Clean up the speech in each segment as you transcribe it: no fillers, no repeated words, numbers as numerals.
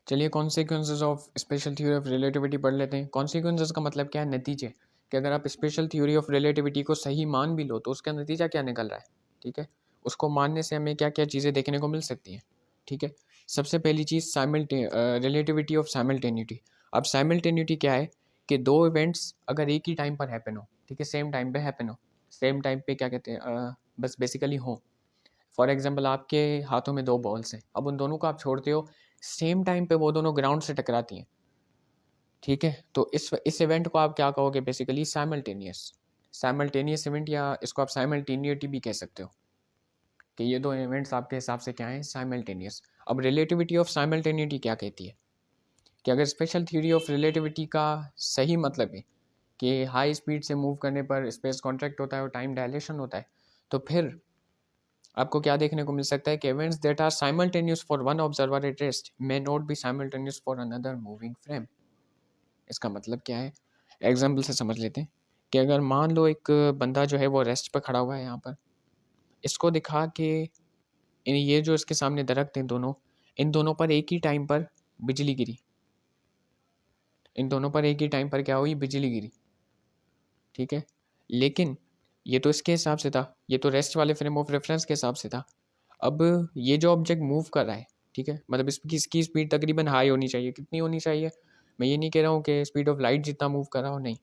चलिए consequences of special theory of relativity पढ़ लेते हैं। कॉन्सिक्वेंसेस का मतलब क्या है? नतीजे। कि अगर आप स्पेशल थ्योरी ऑफ रिलेटिविटी को सही मान भी लो तो उसका नतीजा क्या निकल रहा है। ठीक है, उसको मानने से हमें क्या क्या चीज़ें देखने को मिल सकती हैं। ठीक है, सबसे पहली चीज़ रिलेटिविटी ऑफ साइमल्टेनिटी। अब साइमल्टेनिटी क्या है कि दो इवेंट्स अगर एक ही टाइम पर हैपन हो, ठीक है, सेम टाइम पे हैपन हो, सेम टाइम पे क्या कहते हैं, बस बेसिकली हो। फॉर एग्जाम्पल आपके हाथों में दो बॉल्स हैं, अब उन दोनों को आप छोड़ते हो, सेम टाइम पे वो दोनों ग्राउंड से टकराती हैं। ठीक है, तो इस इवेंट को आप क्या कहोगे? बेसिकली साइमल्टेनियस इवेंट, या इसको आप साइमल्टेनिटी भी कह सकते हो कि ये दो इवेंट्स आपके हिसाब से क्या हैं? साइमल्टेनियस। अब रिलेटिविटी ऑफ साइमल्टेनिटी क्या कहती है कि अगर स्पेशल थ्योरी ऑफ रिलेटिविटी का सही मतलब है कि हाई स्पीड से मूव करने पर स्पेस कॉन्ट्रैक्ट होता है और टाइम डायलेशन होता है, तो फिर आपको क्या देखने को मिल सकता है कि events that are simultaneous for one observer at rest may not be simultaneous for another moving frame. इसका मतलब क्या है? एग्जाम्पल से समझ लेते हैं कि अगर मान लो एक बंदा जो है वो रेस्ट पर खड़ा हुआ है यहाँ पर, इसको दिखा कि ये जो इसके सामने दरख्त हैं दोनों, इन दोनों पर एक ही टाइम पर बिजली गिरी। इन दोनों पर एक ही टाइम पर क्या हुई? बिजली गिरी। ठीक है, लेकिन ये तो इसके हिसाब से था, ये तो रेस्ट वाले फ्रेम ऑफ रेफरेंस के हिसाब से था। अब ये जो ऑब्जेक्ट मूव कर रहा है, ठीक है, मतलब इसकी स्पीड तकरीबन हाई होनी चाहिए। कितनी होनी चाहिए? मैं ये नहीं कह रहा हूँ कि स्पीड ऑफ लाइट जितना मूव कर रहा हो, नहीं।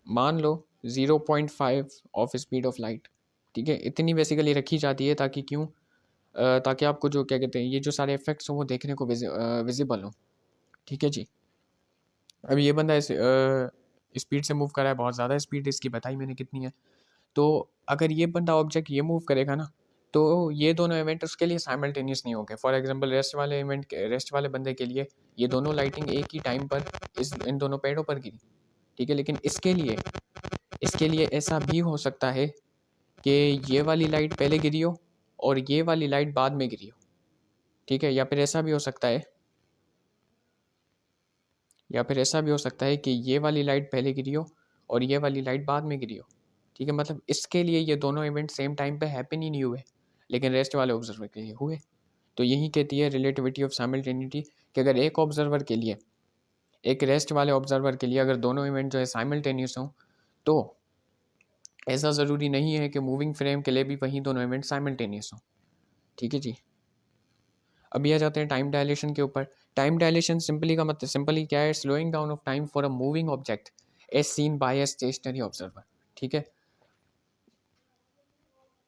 मान लो 0.5 ऑफ स्पीड ऑफ लाइट। ठीक है, इतनी बेसिकली रखी जाती है ताकि क्यों? ताकि आपको जो क्या कहते हैं, ये जो सारे इफेक्ट्स हो वो देखने को विजिबल हो। ठीक है जी। अब ये बंदा इस स्पीड से मूव कर रहा है, बहुत ज़्यादा स्पीड इसकी बताई मैंने कितनी है। तो अगर ये बंदा ऑब्जेक्ट ये मूव करेगा ना, तो ये दोनों इवेंट उसके लिए साइमल्टेनियस नहीं होंगे। फॉर एग्जांपल रेस्ट वाले बंदे के लिए ये दोनों लाइटिंग एक ही टाइम पर इन दोनों पेड़ों पर गिरी। ठीक है, लेकिन इसके लिए ऐसा भी हो सकता है कि ये वाली लाइट पहले गिरी हो और ये वाली लाइट बाद में गिरी हो। ठीक है, या फिर ऐसा भी हो सकता है कि ये वाली लाइट पहले गिरी हो और ये वाली लाइट बाद में गिरी हो। ठीक है, मतलब इसके लिए ये दोनों इवेंट सेम टाइम पे हैपन ही नहीं हुए, लेकिन रेस्ट वाले ऑब्जर्वर के लिए हुए। तो यही कहती है रिलेटिविटी ऑफ साइमल्टेनिटी कि अगर एक ऑब्जर्वर के लिए, एक रेस्ट वाले ऑब्जर्वर के लिए अगर दोनों इवेंट जो है साइमल्टेनियस हों, तो ऐसा ज़रूरी नहीं है कि मूविंग फ्रेम के लिए भी वही दोनों इवेंट साइमल्टेनियस हों। ठीक है जी। अभी आ जाते हैं टाइम डायलेशन के ऊपर। टाइम डायलेशन सिंपली क्या है? Slowing down of time for a moving object as seen by a stationary observer. ठीक है,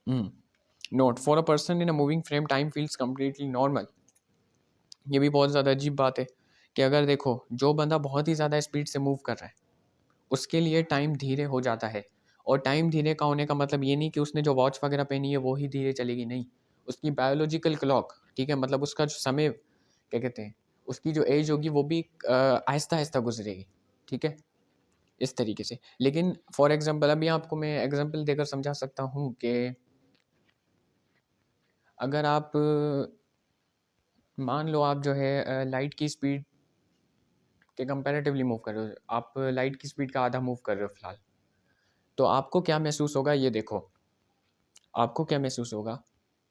note for a person in a moving frame time feels completely normal. ये भी बहुत ज़्यादा अजीब बात है कि अगर देखो, जो बंदा बहुत ही ज़्यादा स्पीड से मूव कर रहा है उसके लिए टाइम धीरे हो जाता है। और टाइम धीरे का होने का मतलब ये नहीं कि उसने जो वॉच वगैरह पहनी है वो ही धीरे चलेगी, नहीं। उसकी बायोलॉजिकल क्लॉक, ठीक है, मतलब उसका जो समय, क्या कहते हैं, उसकी जो एज होगी वो भी आहिस्ता आहिस्ता गुजरेगी। ठीक है, इस तरीके से। लेकिन फॉर एग्जांपल अभी आपको मैं एग्जांपल देकर समझा सकता हूँ कि अगर आप मान लो आप जो है लाइट की स्पीड के कंपैरेटिवली मूव कर रहे हो, आप लाइट की स्पीड का आधा मूव कर रहे हो फिलहाल, तो आपको क्या महसूस होगा? ये देखो, आपको क्या महसूस होगा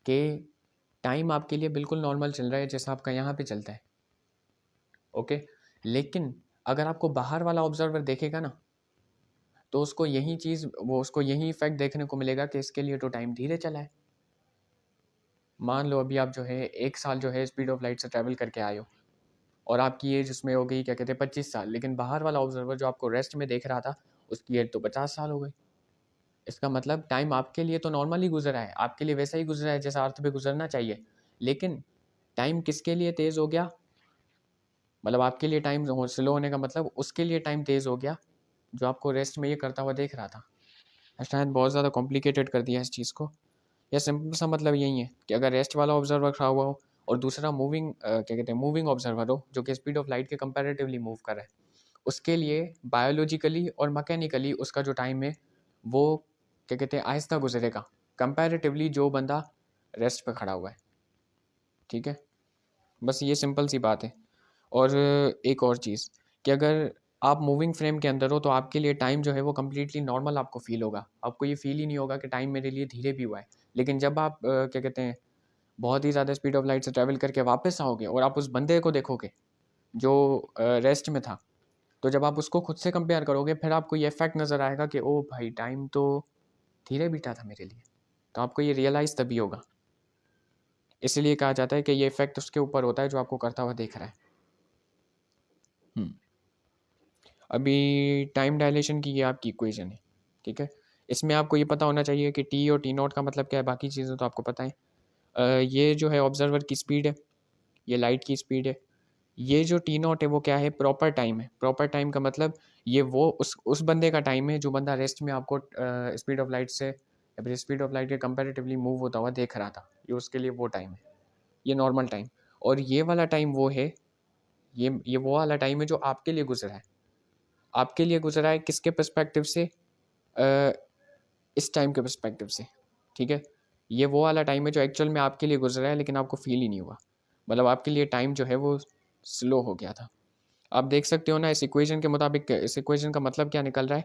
कि टाइम आपके लिए बिल्कुल नॉर्मल चल रहा है जैसा आपका यहाँ पे चलता है। ओके, लेकिन अगर आपको बाहर वाला ऑब्जर्वर देखेगा ना, तो उसको यही इफेक्ट देखने को मिलेगा कि इसके लिए तो टाइम धीरे चला है। मान लो अभी आप जो है 1 साल जो है स्पीड ऑफ लाइट से ट्रैवल करके आए हो और आपकी एज उसमें हो गई, क्या कहते हैं, 25 साल, लेकिन बाहर वाला ऑब्जर्वर जो आपको रेस्ट में देख रहा था उसकी एज तो 50 साल हो गई। इसका मतलब टाइम आपके लिए तो नॉर्मली गुजरा है, आपके लिए वैसा ही गुजरा है जैसा अर्थ पे गुजरना चाहिए। लेकिन टाइम किसके लिए तेज़ हो गया? मतलब आपके लिए टाइम स्लो होने का मतलब उसके लिए टाइम तेज़ हो गया जो आपको रेस्ट में ये करता हुआ देख रहा था। शायद बहुत ज़्यादा कॉम्प्लिकेटेड कर दिया इस चीज़ को। या सिंपल सा मतलब यही है कि अगर रेस्ट वाला ऑब्जर्वर खड़ा हुआ हो और दूसरा क्या कहते हैं, मूविंग ऑब्जर्वर हो जो कि स्पीड ऑफ लाइट के कंपैरेटिवली मूव कर रहा है, उसके लिए बायोलॉजिकली और मैकेनिकली उसका जो टाइम है वो, क्या कहते हैं, आहिस्ता गुजरेगा कंपैरेटिवली जो बंदा रेस्ट पे खड़ा हुआ है। ठीक है, बस ये सिंपल सी बात है। और एक और चीज़ कि अगर आप मूविंग फ्रेम के अंदर हो तो आपके लिए टाइम जो है वो कम्प्लीटली नॉर्मल आपको फील होगा। आपको ये फील ही नहीं होगा कि टाइम मेरे लिए धीरे भी हुआ है। लेकिन जब आप क्या कहते हैं, बहुत ही ज़्यादा स्पीड ऑफ लाइट से ट्रैवल करके वापस आओगे और आप उस बंदे को देखोगे जो रेस्ट में था, तो जब आप उसको खुद से कंपेयर करोगे फिर आपको ये इफेक्ट नज़र आएगा कि ओ भाई टाइम तो धीरे बीता था मेरे लिए। तो आपको ये रियलाइज़ तभी होगा। इसलिए कहा जाता है कि ये इफेक्ट उसके ऊपर होता है जो आपको करता हुआ देख रहा है। अभी टाइम डायलेशन की ये आपकी इक्वेशन है, ठीक है। इसमें आपको ये पता होना चाहिए कि टी और टी नॉट का मतलब क्या है, बाकी चीज़ें तो आपको पता है। ये जो है ऑब्जर्वर की स्पीड है, ये लाइट की स्पीड है। ये जो टी नॉट है वो क्या है, प्रॉपर टाइम है। प्रॉपर टाइम का मतलब ये वो उस बंदे का टाइम है जो बंदा रेस्ट में आपको स्पीड ऑफ लाइट से या फिर स्पीड ऑफ लाइट के कंपैरेटिवली मूव होता हुआ देख रहा था, ये उसके लिए वो टाइम है, ये नॉर्मल टाइम। और ये वाला टाइम वो है, ये वो वाला टाइम है जो आपके लिए गुजरा है। आपके लिए गुजरा है किसके पर्सपेक्टिव से, अ, इस टाइम के पर्सपेक्टिव से, ठीक है। ये वो वाला टाइम है जो एक्चुअल में आपके लिए गुजरा है लेकिन आपको फील ही नहीं हुआ, मतलब आपके लिए टाइम जो है वो स्लो हो गया था। आप देख सकते हो ना इस इक्वेशन के मुताबिक, इस इक्वेशन का मतलब क्या निकल रहा है।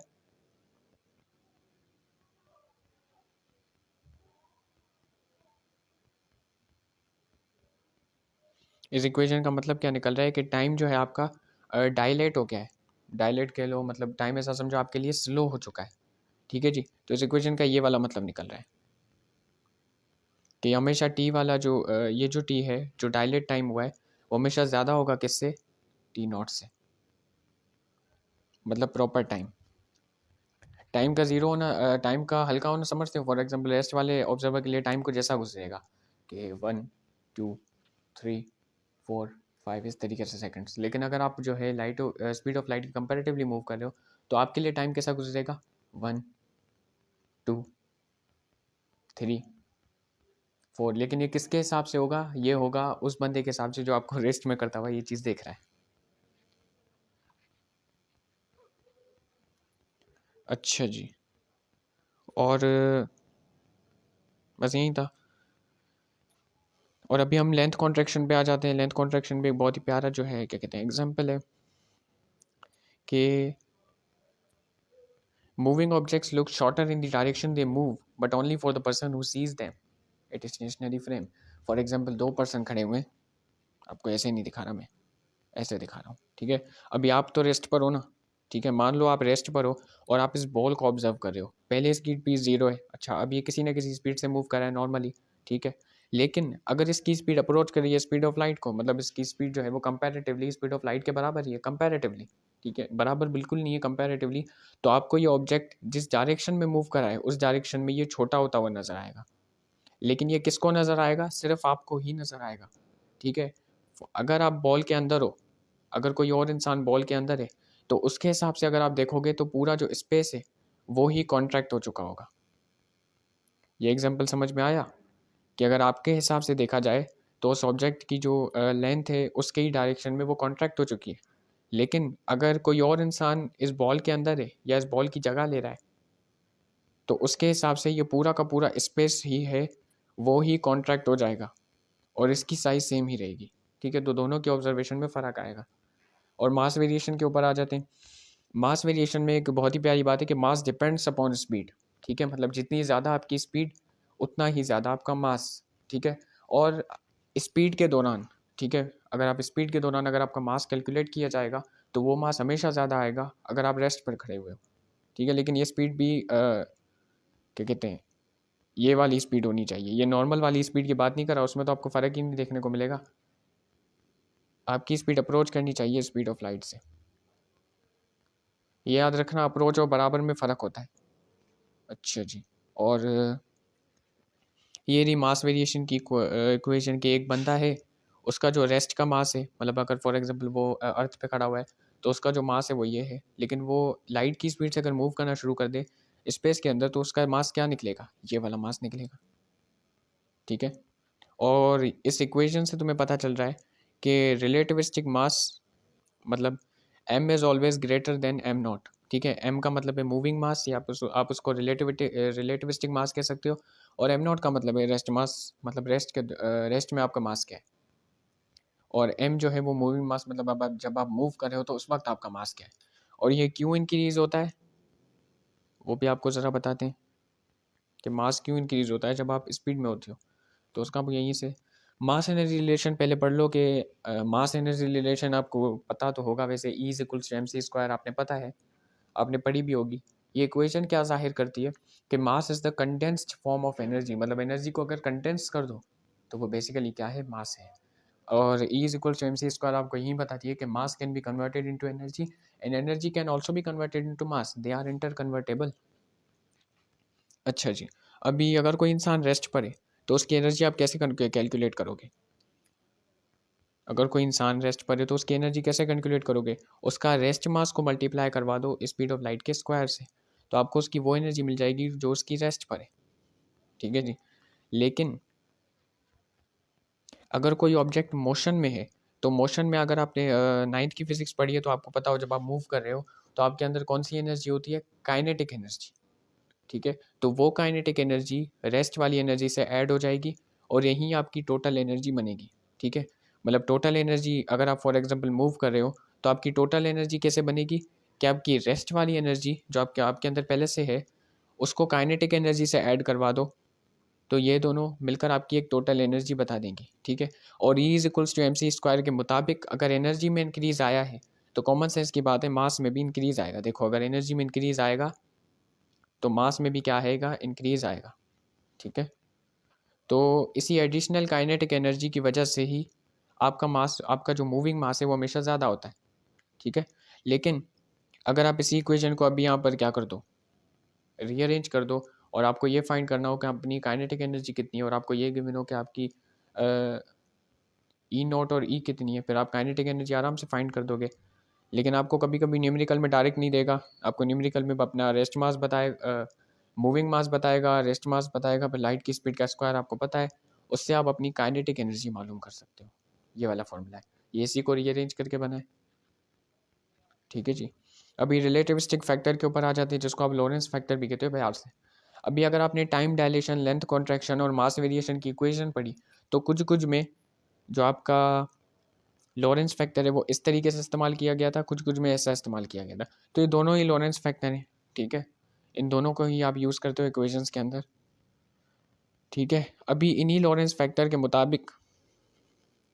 इस इक्वेशन का मतलब क्या निकल रहा है कि टाइम जो है आपका डायलेट हो गया है। डायलेट कह लो, मतलब टाइम ऐसा समझो आपके लिए स्लो हो चुका है, ठीक है जी। तो इस इक्वेशन का ये वाला मतलब निकल रहा है कि हमेशा टी वाला जो ये जो टी है जो डायलेट टाइम हुआ है वो हमेशा ज़्यादा होगा किससे, टी नॉट से, मतलब प्रॉपर टाइम। टाइम का ज़ीरो होना, टाइम का हल्का होना समझते हो। फॉर एग्जांपल रेस्ट वाले ऑब्जर्वर के लिए टाइम को जैसा गुजरेगा कि 1 2 3 4 5 इस तरीके से सेकंड्स। लेकिन अगर आप जो है लाइट स्पीड ऑफ लाइट की कंपेरेटिवली मूव कर रहे हो तो आपके लिए टाइम कैसा गुजरेगा, 1 2 3 4। लेकिन ये किसके हिसाब से होगा, ये होगा उस बंदे के हिसाब से जो आपको रेस्ट में करता हुआ ये चीज़ देख रहा है। अच्छा जी। और बस यही था। और अभी हम लेंथ कॉन्ट्रैक्शन पे आ जाते हैं। लेंथ कॉन्ट्रैक्शन पे एक बहुत ही प्यारा जो है क्या कहते हैं एग्जाम्पल है कि moving objects look shorter in the direction they move but only for the person who seize them it is stationary frame. For example दो पर्सन खड़े हुए हैं, आपको ऐसे नहीं दिखा रहा मैं, ऐसे दिखा रहा हूँ, ठीक है। अभी आप तो रेस्ट पर हो ना, ठीक है। मान लो आप रेस्ट पर हो और आप इस बॉल को ऑब्जर्व कर रहे हो। पहले इसकी स्पीड जीरो है, अच्छा अब ये किसी ना किसी स्पीड से मूव कर रहा है नॉर्मली, ठीक है। लेकिन अगर इसकी स्पीड अप्रोच कर रही है स्पीड ऑफ लाइट को, मतलब इसकी स्पीड जो है वो कंपैरेटिवली स्पीड ऑफ लाइट के बराबर ही है, कंपैरेटिवली, ठीक है। बराबर बिल्कुल नहीं है, कंपैरेटिवली। तो आपको ये ऑब्जेक्ट जिस डायरेक्शन में मूव कर रहा है उस डायरेक्शन में ये छोटा होता हुआ नजर आएगा। लेकिन ये किसको नजर आएगा, सिर्फ आपको ही नजर आएगा, ठीक है। अगर आप बॉल के अंदर हो, अगर कोई और इंसान बॉल के अंदर है तो उसके हिसाब से अगर आप देखोगे तो पूरा जो स्पेस है वो ही कॉन्ट्रैक्ट हो चुका होगा। ये एग्जांपल समझ में आया कि अगर आपके हिसाब से देखा जाए तो उस ऑब्जेक्ट की जो लेंथ है उसके ही डायरेक्शन में वो कॉन्ट्रैक्ट हो चुकी है। लेकिन अगर कोई और इंसान इस बॉल के अंदर है या इस बॉल की जगह ले रहा है तो उसके हिसाब से ये पूरा का पूरा स्पेस ही है वो ही कॉन्ट्रैक्ट हो जाएगा और इसकी साइज सेम ही रहेगी, ठीक है। तो दोनों के ऑब्जर्वेशन में फ़र्क आएगा। और मास वेरिएशन के ऊपर आ जाते हैं। मास वेरिएशन में एक बहुत ही प्यारी बात है कि मास डिपेंड्स अपॉन स्पीड, ठीक है। मतलब जितनी ज़्यादा आपकी स्पीड उतना ही ज़्यादा आपका मास, ठीक है। और स्पीड के दौरान, ठीक है, अगर आप स्पीड के दौरान अगर आपका मास कैलकुलेट किया जाएगा तो वो मास हमेशा ज़्यादा आएगा अगर आप रेस्ट पर खड़े हुए हो, ठीक है। लेकिन ये स्पीड भी क्या कहते हैं, ये वाली स्पीड होनी चाहिए। ये नॉर्मल वाली स्पीड की बात नहीं कर रहा, उसमें तो आपको फ़र्क ही नहीं देखने को मिलेगा। आपकी स्पीड अप्रोच करनी चाहिए स्पीड ऑफ लाइट से। ये याद रखना, अप्रोच और बराबर में फ़र्क होता है। अच्छा जी। और ये रही मास वेरिएशन की इक्वेशन के, एक बंदा है उसका जो रेस्ट का मास है, मतलब अगर फॉर एग्जांपल वो अर्थ पे खड़ा हुआ है तो उसका जो मास है वो ये है। लेकिन वो लाइट की स्पीड से अगर मूव करना शुरू कर दे स्पेस के अंदर तो उसका मास क्या निकलेगा, ये वाला मास निकलेगा, ठीक है। और इस इक्वेशन से तुम्हें पता चल रहा है कि रिलेटिविस्टिक मास मतलब m is always greater than m not, ठीक है। एम का मतलब है मूविंग मास या आप उसको रिलेटिविस्टिक मास कह सकते हो। और एम नॉट का मतलब है रेस्ट मास, मतलब रेस्ट में आपका मास क्या है। और एम जो है वो मूविंग मास, मतलब अब जब आप मूव कर रहे हो तो उस वक्त आपका मास क्या है। और ये क्यों इंक्रीज होता है वो भी आपको ज़रा बताते हैं कि मास क्यों इंक्रीज होता है जब आप स्पीड में होते हो। तो उसका आप यहीं से मास एनर्जी रिलेशन पहले पढ़ लो कि मास एनर्जी रिलेशन आपको पता तो होगा वैसे, E is equals to m c square आपने पता है, आपने पढ़ी भी होगी। ये इक्वेशन क्या ज़ाहिर करती है कि mass is the condensed form of energy, मतलब एनर्जी को अगर कंडेंस कर दो तो वो बेसिकली क्या है, मास है। और E is equal to m c square आपको यही बताती है कि mass can be converted into energy and energy can also be converted into mass, they are interconvertible. अच्छा जी, अभी अगर कोई इंसान रेस्ट पर है तो उसकी एनर्जी आप कैसे कैलकुलेट करोगे? अगर कोई इंसान रेस्ट पर है तो उसकी एनर्जी कैसे कैलकुलेट करोगे? उसका रेस्ट मास को मल्टीप्लाई करवा दो स्पीड ऑफ लाइट के स्क्वायर से, तो आपको उसकी वो एनर्जी मिल जाएगी जो उसकी रेस्ट पर है। ठीक है जी। लेकिन अगर कोई ऑब्जेक्ट मोशन में है तो मोशन में अगर आपने नाइन्थ की फिजिक्स पढ़ी है तो आपको पता हो जब आप मूव कर रहे हो तो आपके अंदर कौन सी एनर्जी होती है, काइनेटिक एनर्जी। ठीक है, तो वो काइनेटिक एनर्जी रेस्ट वाली एनर्जी से ऐड हो जाएगी और यही आपकी टोटल एनर्जी बनेगी। ठीक है, मतलब टोटल एनर्जी अगर आप फॉर एग्जांपल मूव कर रहे हो तो आपकी टोटल एनर्जी कैसे बनेगी कि आपकी रेस्ट वाली एनर्जी जो आपके आपके अंदर पहले से है उसको काइनेटिक एनर्जी से ऐड करवा दो, तो ये दोनों मिलकर आपकी एक टोटल एनर्जी बता देंगी। ठीक है, और E is equals to m c square के मुताबिक अगर एनर्जी में इंक्रीज आया है तो कॉमन सेंस की बात है मास में भी इंक्रीज आएगा। देखो अगर एनर्जी में इंक्रीज आएगा तो मास में भी क्या आएगा, इंक्रीज आएगा। ठीक है, तो इसी एडिशनल काइनेटिक एनर्जी की वजह से ही आपका मास, आपका जो मूविंग मास है वो हमेशा ज़्यादा होता है। ठीक है, लेकिन अगर आप इसी इक्वेशन को अभी यहाँ पर क्या कर दो, रीअरेंज कर दो और आपको ये फाइंड करना हो कि अपनी काइनेटिक एनर्जी कितनी है और आपको ये गिवन हो कि आपकी ई नोट और ई कितनी है, फिर आप काइनेटिक एनर्जी आराम से फाइंड कर दोगे। लेकिन आपको कभी कभी न्यूमेरिकल में डायरेक्ट नहीं देगा, आपको न्यूमेरिकल में अपना रेस्ट मास बताए, मूविंग मास बताएगा, रेस्ट मास बताएगा, फिर लाइट की स्पीड का स्क्वायर आपको पता है, उससे आप अपनी काइनेटिक एनर्जी मालूम कर सकते हो। ये वाला फॉर्मूला है, ये इसी को रीअरेंज करके बना है। ठीक है जी, अभी रिलेटिविस्टिक फैक्टर के ऊपर आ जाते हैं जिसको आप लॉरेंस फैक्टर भी कहते हो प्यार से। अभी अगर आपने टाइम डायलेशन, लेंथ कॉन्ट्रैक्शन और मास वेरिएशन की इक्वेशन पढ़ी तो कुछ कुछ में जो आपका लॉरेंस फैक्टर है वो इस तरीके से इस्तेमाल किया गया था, कुछ कुछ में ऐसा इस्तेमाल किया गया था। तो ये दोनों ही लॉरेंस फैक्टर हैं। ठीक है, इन दोनों को ही आप यूज़ करते हो इक्वेशंस के अंदर। ठीक है, अभी इन्हीं लॉरेंस फैक्टर के मुताबिक,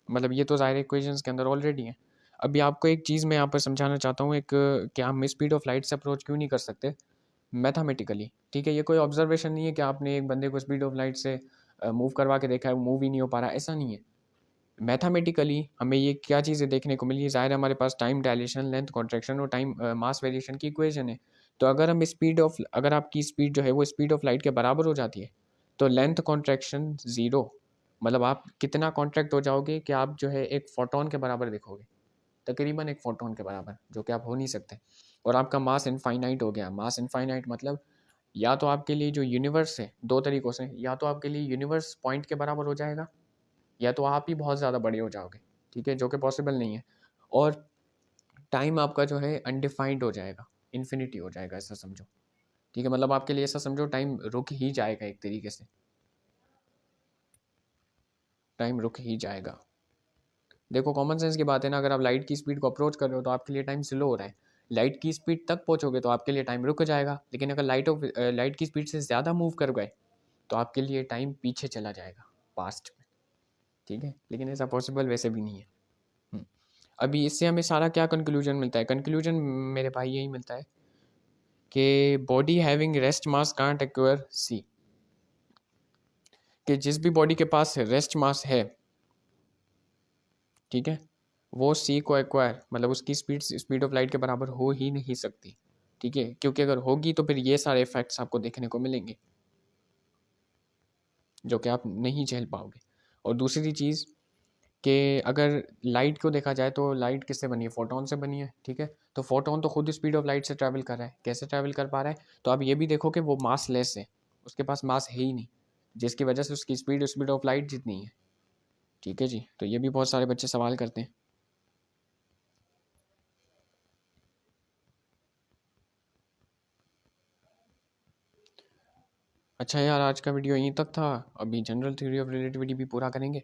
मतलब ये तो ज़ाहिर इक्वेशंस के अंदर ऑलरेडी हैं। अभी आपको एक चीज़ मैं यहाँ पर समझाना चाहता हूँ, एक कि हम स्पीड ऑफ लाइट से अप्रोच क्यों नहीं कर सकते मैथमेटिकली। ठीक है, ये कोई ऑब्जर्वेशन नहीं है कि आपने एक बंदे को स्पीड ऑफ लाइट से मूव करवा के देखा है, वो मूव ही नहीं हो पा रहा, ऐसा नहीं है। मैथमेटिकली हमें ये क्या चीज़ें देखने को मिली, ज़ाहिर है हमारे पास टाइम डायलेशन, लेंथ कॉन्ट्रैक्शन और टाइम मास वेरिएशन की इक्वेशन है। तो अगर हम स्पीड ऑफ, अगर आपकी स्पीड जो है वो स्पीड ऑफ लाइट के बराबर हो जाती है तो लेंथ कॉन्ट्रैक्शन ज़ीरो, मतलब आप कितना कॉन्ट्रैक्ट हो जाओगे कि आप जो है एक फोटोन के बराबर दिखोगे, तकरीबन एक फोटोन के बराबर, जो कि आप हो नहीं सकते। और आपका मास इनफाइनाइट हो गया। मास इनफाइनाइट मतलब या तो आपके लिए जो यूनिवर्स है दो तरीक़ों से, या तो आपके लिए यूनिवर्स पॉइंट के बराबर हो जाएगा या तो आप ही बहुत ज़्यादा बड़े हो जाओगे। ठीक है, जो कि पॉसिबल नहीं है। और टाइम आपका जो है अनडिफाइंड हो जाएगा, इन्फिनिटी हो जाएगा, ऐसा समझो। ठीक है, मतलब आपके लिए ऐसा समझो टाइम रुक ही जाएगा, एक तरीके से टाइम रुक ही जाएगा। देखो कॉमन सेंस की बात है ना, अगर आप लाइट की स्पीड को अप्रोच कर रहे हो तो आपके लिए टाइम स्लो हो रहा है, लाइट की स्पीड तक पहुँचोगे तो आपके लिए टाइम रुक जाएगा। लेकिन अगर लाइट की स्पीड से ज़्यादा मूव कर गए तो आपके लिए टाइम पीछे चला जाएगा, पास्ट में। ठीक है, लेकिन ऐसा पॉसिबल वैसे भी नहीं है। हम्म। अभी इससे हमें सारा क्या कंक्लूजन मिलता है, कंक्लूजन मेरे भाई यही मिलता है कि body having rest mass can't acquire c, कि जिस भी बॉडी के पास रेस्ट मास है, ठीक है, वो सी को एक्वायर, मतलब उसकी स्पीड स्पीड ऑफ लाइट के बराबर हो ही नहीं सकती। ठीक है, क्योंकि अगर होगी तो फिर ये सारे इफेक्ट्स आपको देखने को मिलेंगे जो कि आप नहीं झेल पाओगे। और दूसरी चीज़ कि अगर लाइट को देखा जाए तो लाइट किससे बनी है, फोटोन से बनी है। ठीक है, तो फोटोन तो खुद स्पीड ऑफ लाइट से ट्रैवल कर रहा है, कैसे ट्रैवल कर पा रहा है, तो आप ये भी देखो कि वो मास लेस है, उसके पास मास है ही नहीं, जिसकी वजह से उसकी स्पीड स्पीड ऑफ लाइट जितनी है। ठीक है जी, तो ये भी बहुत सारे बच्चे सवाल करते हैं। अच्छा यार, आज का वीडियो यहीं तक था, अभी जनरल थ्योरी ऑफ रिलेटिविटी भी पूरा करेंगे।